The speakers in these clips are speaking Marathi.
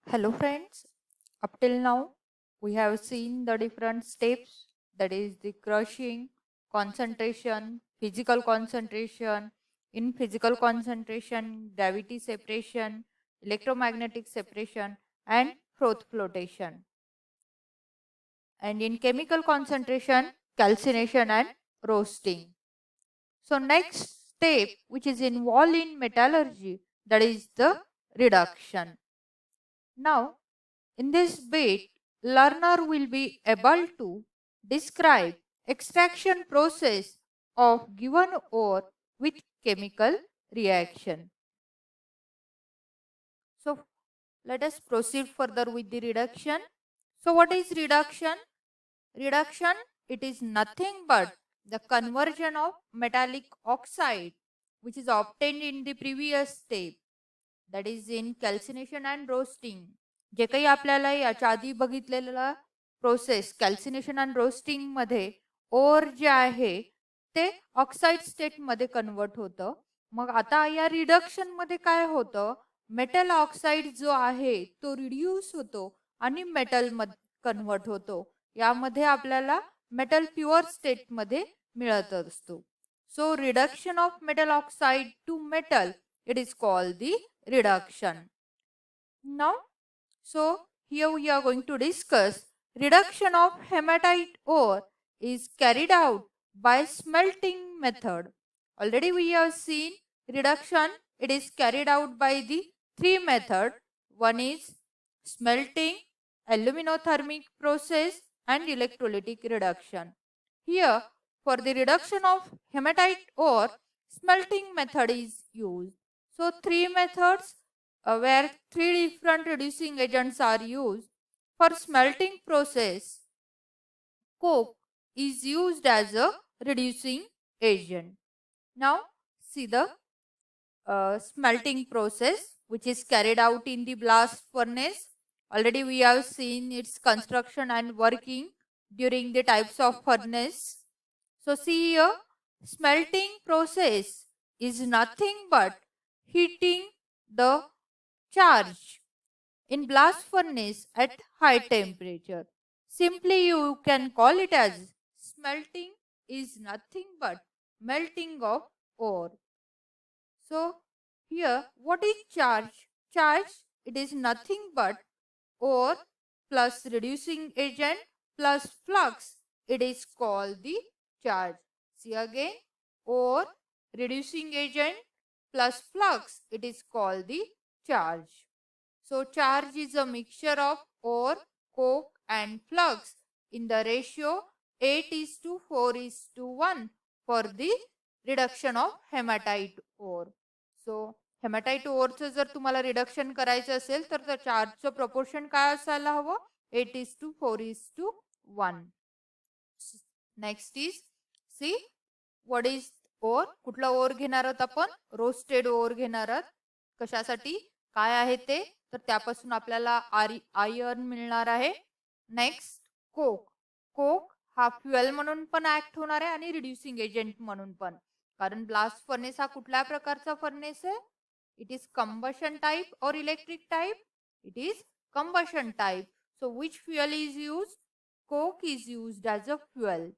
Hello friends, up till now we have seen the different steps, that is the crushing, concentration, physical concentration, in physical concentration, gravity separation, electromagnetic separation and Froth flotation, and in chemical concentration, calcination and roasting. So next step which is involved in metallurgy, that is the reduction. Now in this bit, learner will be able to describe extraction process of given ore with chemical reaction. So let us proceed further with the reduction. So what is reduction? Reduction, it is nothing but the conversion of metallic oxide which is obtained in the previous step, that is in calcination and roasting. जे काही आपल्याला याच्या आधी बघितलेला प्रोसेस कॅल्सिनेशन अँड रोस्टिंग मध्ये ओर जे आहे ते ऑक्साईड स्टेट मध्ये कन्वर्ट होतं. मग आता या रिडक्शन मध्ये काय होतं, मेटल ऑक्साईड जो आहे तो रिड्यूस होतो आणि मेटल मध्ये कन्वर्ट होतो. यामध्ये आपल्याला मेटल प्युअर स्टेट मध्ये मिळत असतो. So reduction of metal oxide to metal, it is called the reduction. Now, so here we are going to discuss reduction of hematite ore is carried out by smelting method. Already we have seen reduction, it is carried out by the three method. One is smelting, aluminothermic process and electrolytic reduction. Here for the reduction of hematite ore, smelting method is used. So three methods where three different reducing agents are used. For smelting process, coke is used as a reducing agent. Now see the smelting process which is carried out in the blast furnace. Already we have seen its construction and working during the types of furnace. So see here, smelting process is nothing but heating the charge in blast furnace at high temperature. Simply you can call it as smelting is nothing but melting of ore. So here what is charge? Charge, it is nothing but ore plus reducing agent plus flux. It is called the charge. See again, ore, reducing agent plus flux. It is called the charge. So charge is a mixture of ore, coke and flux in the ratio 8:4:1 for the reduction of hematite ore. So haematite ओरचं जर तुम्हाला रिडक्शन करायचं असेल तर चार्जचं प्रपोर्शन काय असायला हवं, 8:4:1. Next is see what is or. कुठला ओर घेणार आहोत आपण, रोस्टेड ओर घेणार आहोत. कशासाठी, काय आहे ते, तर त्यापासून आपल्याला आयर्न मिळणार आहे. नेक्स्ट कोक. कोक हा फ्युएल म्हणून पण ऍक्ट होणार आहे आणि रिड्युसिंग एजंट म्हणून पण. कारण ब्लास्ट फर्नेस हा कुठल्या प्रकारचा फर्नेस आहे, it is combustion type or electric type, it is combustion type. So which fuel is used, coke is used as a fuel.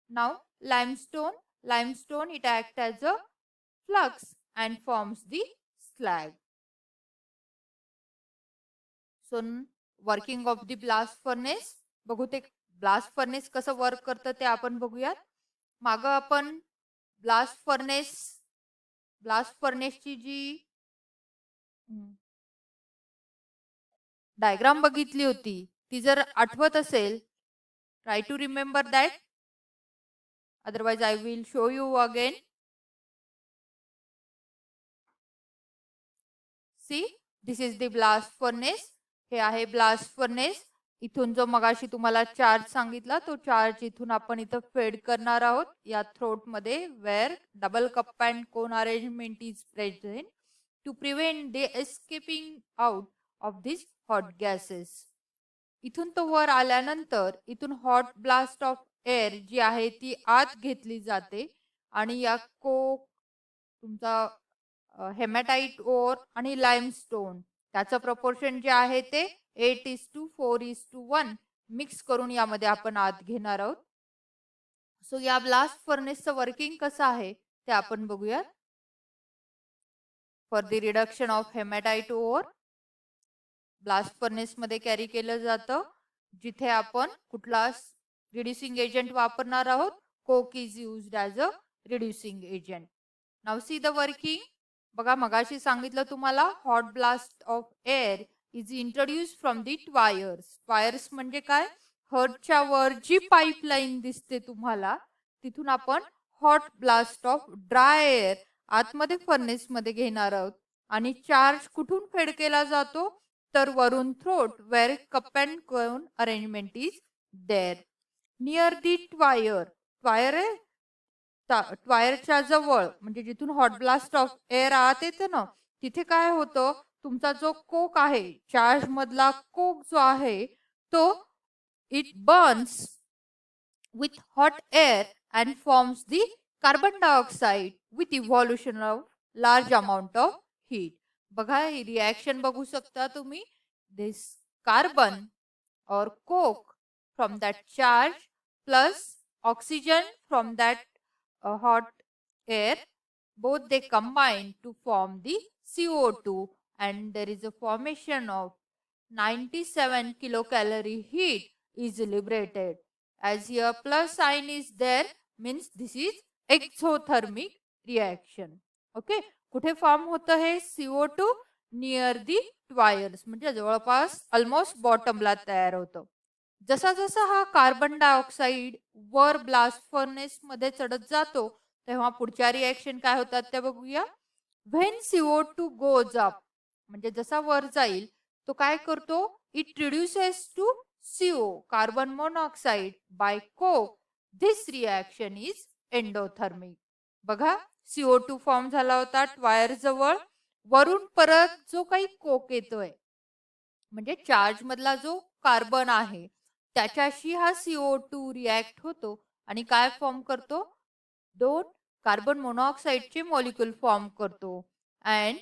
Now limestone it acts as a flux and forms the slag. So working of the blast furnace बघू, ते ब्लास्ट फर्नेस कसं वर्क करतं ते आपण बघूयात. मागं आपण ब्लास्ट फर्नेसची जी डायग्राम बघितली होती ती जर आठवत असेल, try to remember that, otherwise I will show you again. See this is the blast furnace. हे आहे ब्लास्ट फर्नेस. इथून जो मगाशी तुम्हाला चार्ज सांगितला तो चार्ज इथून आपण इथं फेड करणार आहोत या थ्रोट मध्ये, where double cup and cone arrangement is present to prevent the escaping out of this hot gases. इथून तो वर आल्यानंतर इथून हॉट ब्लास्ट ऑफ एअर जी आहे ती आत घेतली जाते आणि या कोक, तुमचा हेमॅटाइट ओर आणि लाईमस्टोन त्याचं प्रपोर्शन जे आहे ते 8:4:1 मिक्स करून यामध्ये आपण आत घेणार आहोत. सो या ब्लास्ट फर्नेसचं वर्किंग कसं आहे ते आपण बघूया. For the reduction of haematite ore blast furnace मध्ये कॅरी केलं जातं, जिथे आपण कुठला रिड्युसिंग एजंट वापरणार आहोत. Coke is used as a reducing agent. Now see the working. बघा, मगाशी सांगितलं तुम्हाला hot blast of air is introduce from the tuyeres. Tuyeres म्हणजे काय? हर्टच्या वर जी पाईपलाईन दिसते तुम्हाला, तिथून आपण hot blast of dry air आतमध्ये फर्नेस मध्ये घेणार आहोत. आणि चार्ज कुठून फेड केला जातो? तर वरून throat, where cup and cone arrangement is there near the wire. Wire आहे वायरच्या जवळ, म्हणजे जिथून हॉट ब्लास्ट ऑफ एअर आत येते ना, तिथे काय होतं, तुमचा जो कोक आहे, चार्ज मधला कोक जो आहे तो it Burns with hot air and forms the carbon dioxide with evolution of large amount of heat. बघा, ही रिॲक्शन बघू शकता तुम्ही. this carbon or coke from that charge plus oxygen from that hot air, both they combine to form the CO2, and there is a formation of 97 kilocalorie heat is liberated. As here plus sign is there, means this is exothermic reaction. Okay, कुठे फॉर्म होतं हे CO2? नियर दी वायर्स, म्हणजे जवळपास ऑलमोस्ट बॉटमला तयार होतं. जसा जसा हा कार्बन डायऑक्साईड वर ब्लास्ट फर्नेस मध्ये चढत जातो, तेव्हा पुढच्या रिॲक्शन काय होतात त्या बघूया. व्हेन CO2 गोज अप, म्हणजे जसा वर जाईल तो काय करतो? It reduces to CO, carbon monoxide, by coke. This reaction is endothermic. बघा, CO2 फॉर्म झाला होता वायर जवळ, वरून परत जो काही कोक येतोय, म्हणजे चार्ज मधला जो कार्बन आहे त्याच्याशी हा CO2 रिॲक्ट होतो आणि काय फॉर्म करतो? दोन कार्बन मोनॉक्साईडचे मॉलिक्यूल फॉर्म करतो. And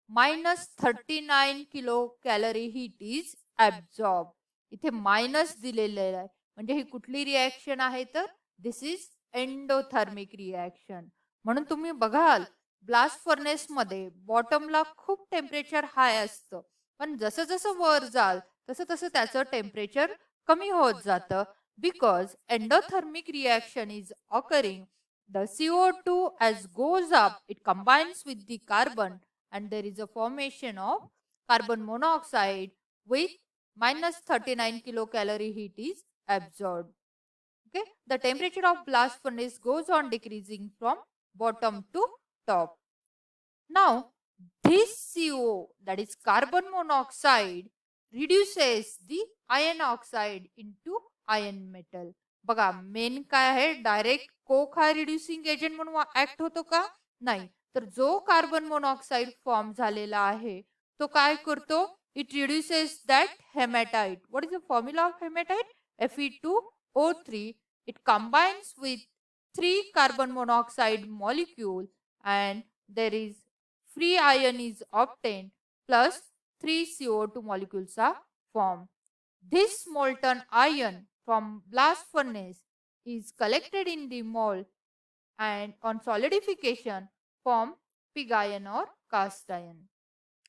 -39 kilo calorie heat is absorb. इथे मायनस दिलेलं आहे, म्हणजे ही कुठली रिॲक्शन आहे? तर दिस इज एंडोथर्मिक रिॲक्शन. म्हणून तुम्ही बघाल ब्लास्ट फर्नेस मध्ये बॉटमला खूप टेम्परेचर हाय असतं, पण जसं जसं वर जाल तसं तसं त्याचं टेम्परेचर कमी होत जातं. Because endothermic reaction is occurring. The CO2 as goes up, it combines with the carbon and there is a formation of carbon monoxide with -39 kilocalorie heat is absorbed. Okay, the temperature of blast furnace goes on decreasing from bottom to top. Now, this CO, that is carbon monoxide, reduces the iron oxide into iron metal. बघा, मेन काय आहे? डायरेक्ट कोक हा रिड्युसिंग एजंट म्हणून ऍक्ट होतो का? नाही. तर जो कार्बन मोनॉक्साइड फॉर्म झालेला आहे तो काय करतो? It reduces that haematite. What is the formula of haematite? Fe2O3. It combines with 3 carbon monoxide molecule and there is free iron is obtained plus 3 CO2 molecules are formed. This molten iron from blast furnace is collected in the mold and on solidification form pig iron or cast iron.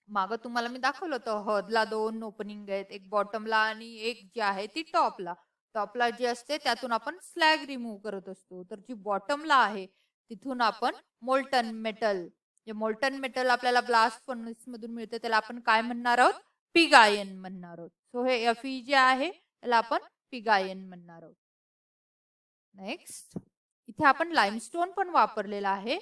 मागं तुम्हाला मी दाखवलं होतं हदला 2 ओपनिंग आहेत, एक बॉटमला आणि एक जी आहे ती टॉपला. टॉपला जी असते त्यातून आपण स्लॅग रिमूव्ह करत असतो, तर जी बॉटमला आहे तिथून आपण मोल्टन मेटल, जे मोल्टन मेटल आपल्याला ब्लास्ट फर्नेस मधून मिळते त्याला आपण काय म्हणणार आहोत? पिग आयन म्हणणार आहोत. सो हे Fe जे आहे त्याला आपण पिग आयन म्हणणार आहोत. नेक्स्ट, इथे आपण लाईमस्टोन पण वापरलेला आहे.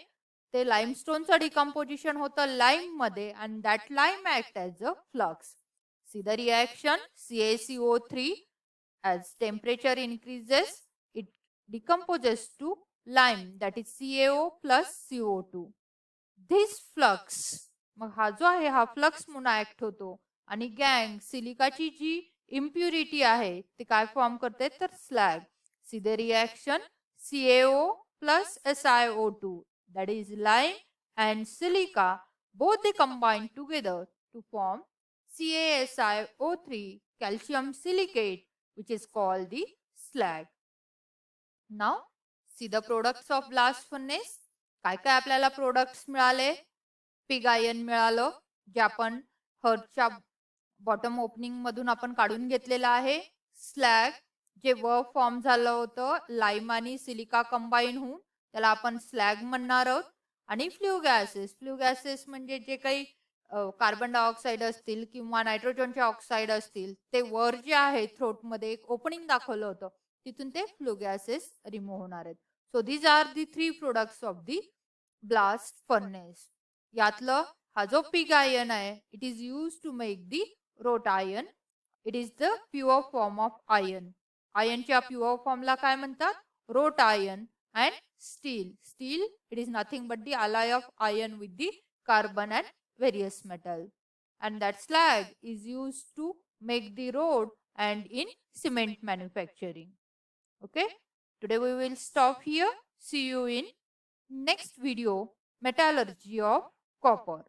ते लाईमस्टोनचं डिकम्पोजिशन होतं लाईम मध्ये and that lime act as a flux. See the reaction CaCO3. As temperature increases, it decomposes to lime, that is CaO plus CO2. This flux, मग हा जो आहे हा फ्लक्स म्हणून ऍक्ट होतो आणि गँग सिलिकाची जी इम्प्युरिटी आहे ते काय फॉर्म करते? तर slag. See the reaction CaO plus SiO2, that is lime and silica, both they combine together to form CaSiO3 calcium silicate, which is called the slag. Now see the products of blast furnace. काय काय आपल्याला प्रोडक्ट्स मिळाले? पिग आयन मिळालं, जे आपण हर्टच्या बॉटम ओपनिंग मधून आपण काढून घेतलेलं आहे. स्लॅग, जे वर्क फॉर्म झालं होतं लाईम आणि सिलिका कंबाईन होऊन, त्याला आपण स्लॅग म्हणणार आहोत. आणि फ्ल्यू गॅसेस म्हणजे जे काही कार्बन डायऑक्साईड असतील किंवा नायट्रोजनचे ऑक्साईड असतील, ते वर जे आहे थ्रोटमध्ये एक ओपनिंग दाखवलं होतं, तिथून ते फ्ल्यू गॅसेस रिमूव्ह होणार आहेत. So these are the 3 products of the blast furnace. यातलं हा जो पिग आयन आहे, it is use to make the wrought iron. It is the pure form of iron. आयनच्या प्युअर फॉर्मला काय म्हणतात? Wrought iron. And steel it is nothing but the alloy of iron with the carbon and various metal. And that slag is used to make the road and in cement manufacturing. Okay, today we will stop here. See you in next video, metallurgy of copper.